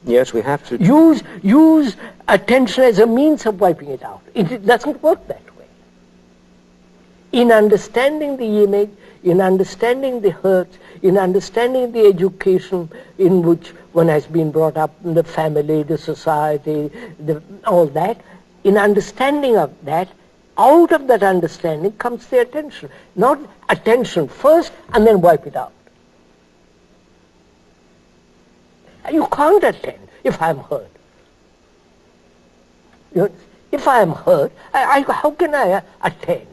Yes, we have to use attention as a means of wiping it out. It doesn't work that way. In understanding the image, in understanding the hurts, in understanding the education in which one has been brought up, in the family, the society, all that, in understanding of that, out of that understanding comes the attention. Not attention first and then wipe it out. You can't attend if I'm hurt. If I am hurt, how can I attend?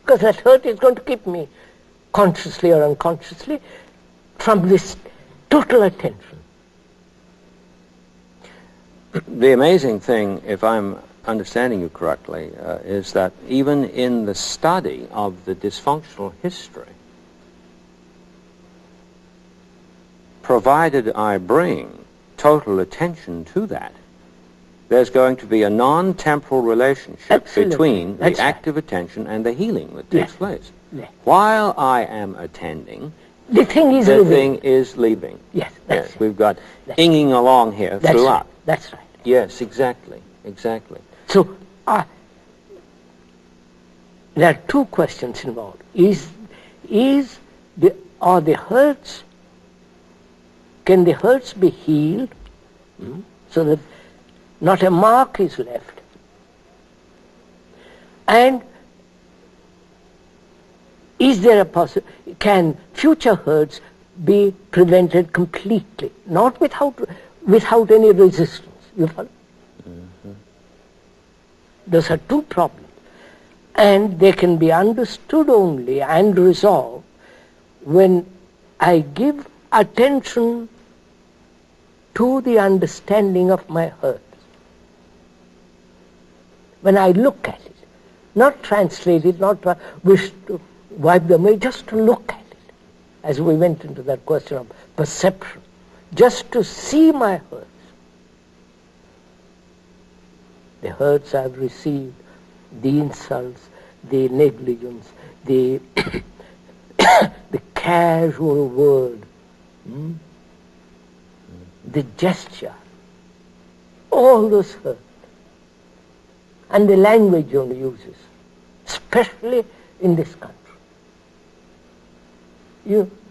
Because that hurt is going to keep me, consciously or unconsciously, from this total attention. The amazing thing, if I'm understanding you correctly, is that even in the study of the dysfunctional history, provided I bring total attention to that, there's going to be a non-temporal relationship between the active attention and the healing that takes place. Yes. While I am attending, the thing is leaving. Yes, we've got inging along here throughout. That's right. Yes, exactly. So, there are two questions involved. Are the hurts, can the hurts be healed so that not a mark is left? And is there a possibility, can future hurts be prevented completely, not without any resistance? You follow? Those are two problems. And they can be understood only and resolved when I give attention to the understanding of my hurt. When I look at it, not translate it, not wish to wipe them away, just to look at it, as we went into that question of perception, just to see my hurts. The hurts I've received, the insults, the negligence, the the casual word, the gesture, all those hurts. And the language one uses, especially in this country.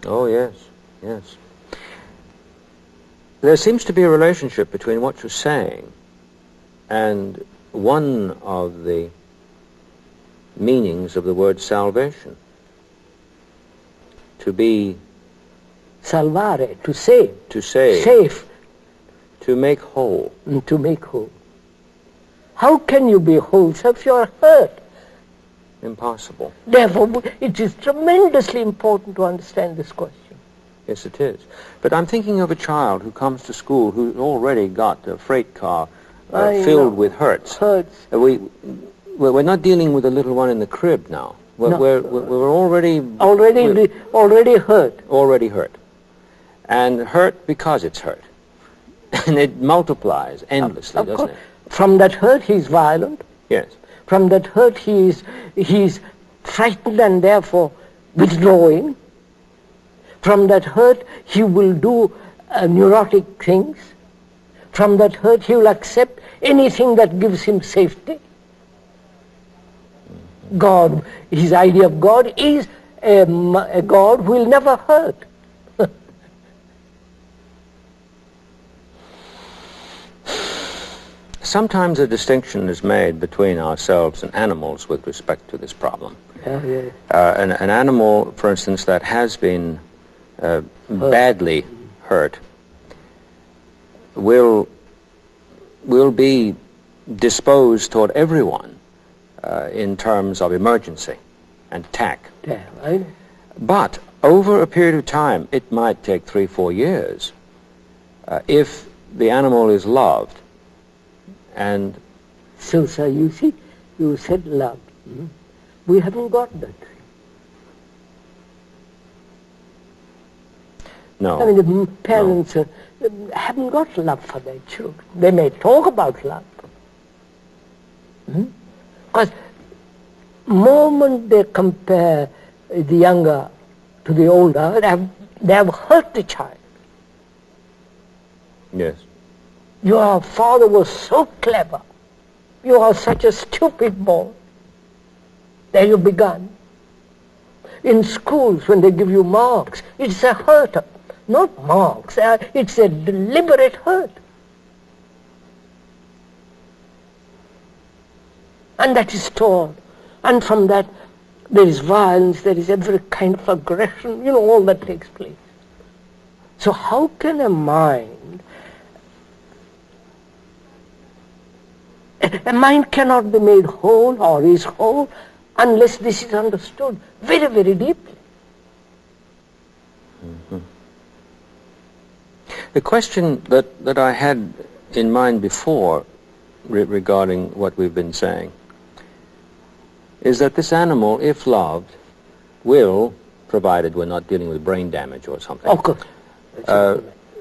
Oh, yes. There seems to be a relationship between what you're saying and one of the meanings of the word salvation. To be... Salvare, to save. To save. Safe. To make whole. To make whole. How can you be whole if you are hurt? Impossible. Therefore, it is tremendously important to understand this question. Yes, it is. But I'm thinking of a child who comes to school who's already got a freight car filled with hurts. We're not dealing with a little one in the crib now. We're already hurt. Already hurt. And hurt because it's hurt. And it multiplies endlessly, doesn't it? From that hurt, he's violent. Yes. From that hurt, he's frightened and therefore withdrawing. From that hurt, he will do neurotic things. From that hurt, he will accept anything that gives him safety. God, his idea of God is a God who will never hurt. Sometimes a distinction is made between ourselves and animals with respect to this problem. An animal, for instance, that has been badly hurt will be disposed toward everyone in terms of emergency and attack. But over a period of time, it might take 3-4 years, if the animal is loved. And so, sir, you see, you said love. We haven't got that. No. I mean, the parents haven't got love for their children. They may talk about love. Because the moment they compare the younger to the older, They have hurt the child. Yes. Your father was so clever. You are such a stupid boy. There you begun. In schools, when they give you marks, it's a hurt. Not marks, it's a deliberate hurt. And that is stored. And from that, there is violence, there is every kind of aggression, all that takes place. So how can a mind cannot be made whole or is whole unless this is understood very, very deeply. Mm-hmm. The question that I had in mind before regarding what we've been saying is that this animal, if loved, will, provided we're not dealing with brain damage or something, of course,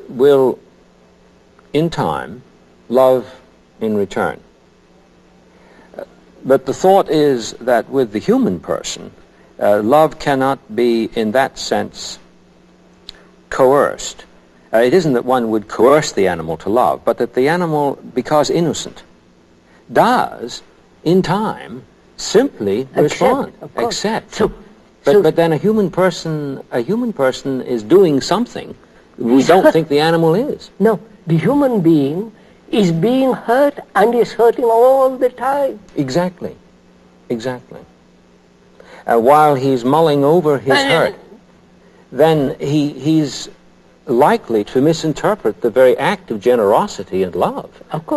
will, in time, love in return. But the thought is that with the human person, love cannot be, in that sense, coerced. It isn't that one would coerce the animal to love, but that the animal, because innocent, does, in time, simply respond, accept. But then a human person is doing something we don't think the animal is. No, the human being is being hurt and is hurting all the time. Exactly. While he's mulling over his hurt, then he's likely to misinterpret the very act of generosity and love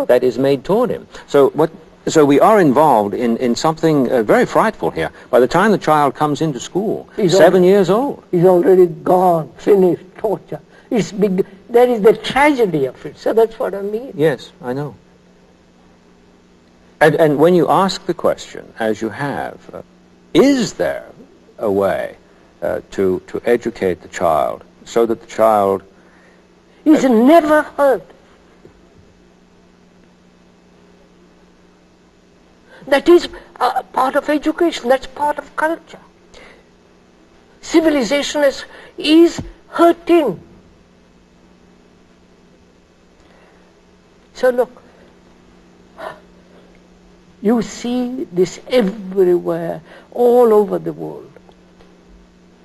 that is made toward him. So we are involved in something very frightful here. By the time the child comes into school, he's 7 years old. He's already gone, finished, torture. It's big. There is the tragedy of it. So that's what I mean. Yes, I know. And when you ask the question, as you have, is there a way to educate the child so that the child is never hurt? That is part of education. That's part of culture. Civilization is hurting. So look, you see this everywhere, all over the world.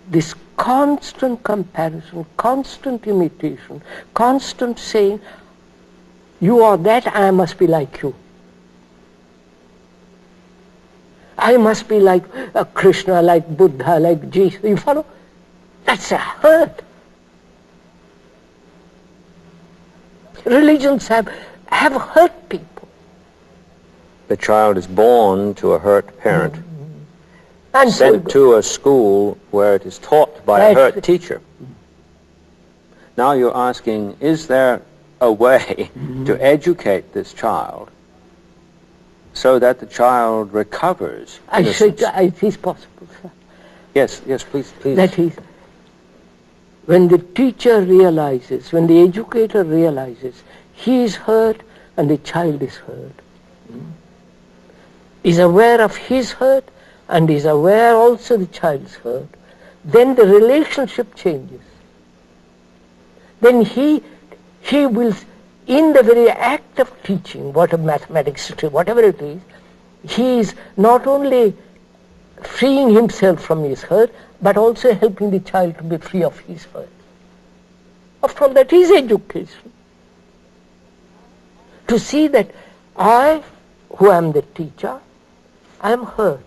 This constant comparison, constant imitation, constant saying, you are that, I must be like you. I must be like Krishna, like Buddha, like Jesus. You follow? That's a hurt. Religions have hurt people. The child is born to a hurt parent, and sent to a school where it is taught by a hurt teacher. Now you're asking, is there a way to educate this child so that the child recovers innocence? It is possible, sir. Yes, please. That is, when the teacher realizes, when the educator realizes he is hurt and the child is hurt, is aware of his hurt and is aware also the child's hurt, then the relationship changes. Then he will, in the very act of teaching, whatever mathematics, whatever it is, he is not only freeing himself from his hurt, but also helping the child to be free of his hurt. After all, that is education. To see that I, who am the teacher, I am hurt.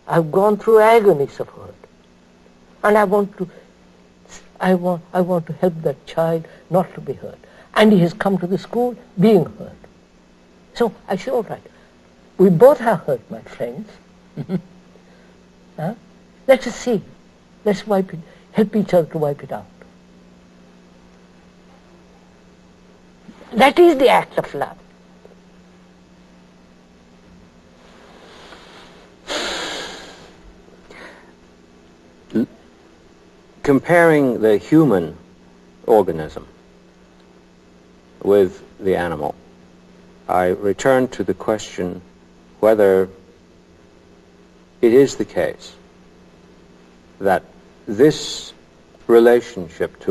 I've gone through agonies of hurt. And I want to help that child not to be hurt. And he has come to the school being hurt. So I say, all right, we both are hurt, my friends. Let us see. Let's wipe it, help each other to wipe it out. That is the act of love. Comparing the human organism with the animal, I return to the question whether it is the case that this relationship to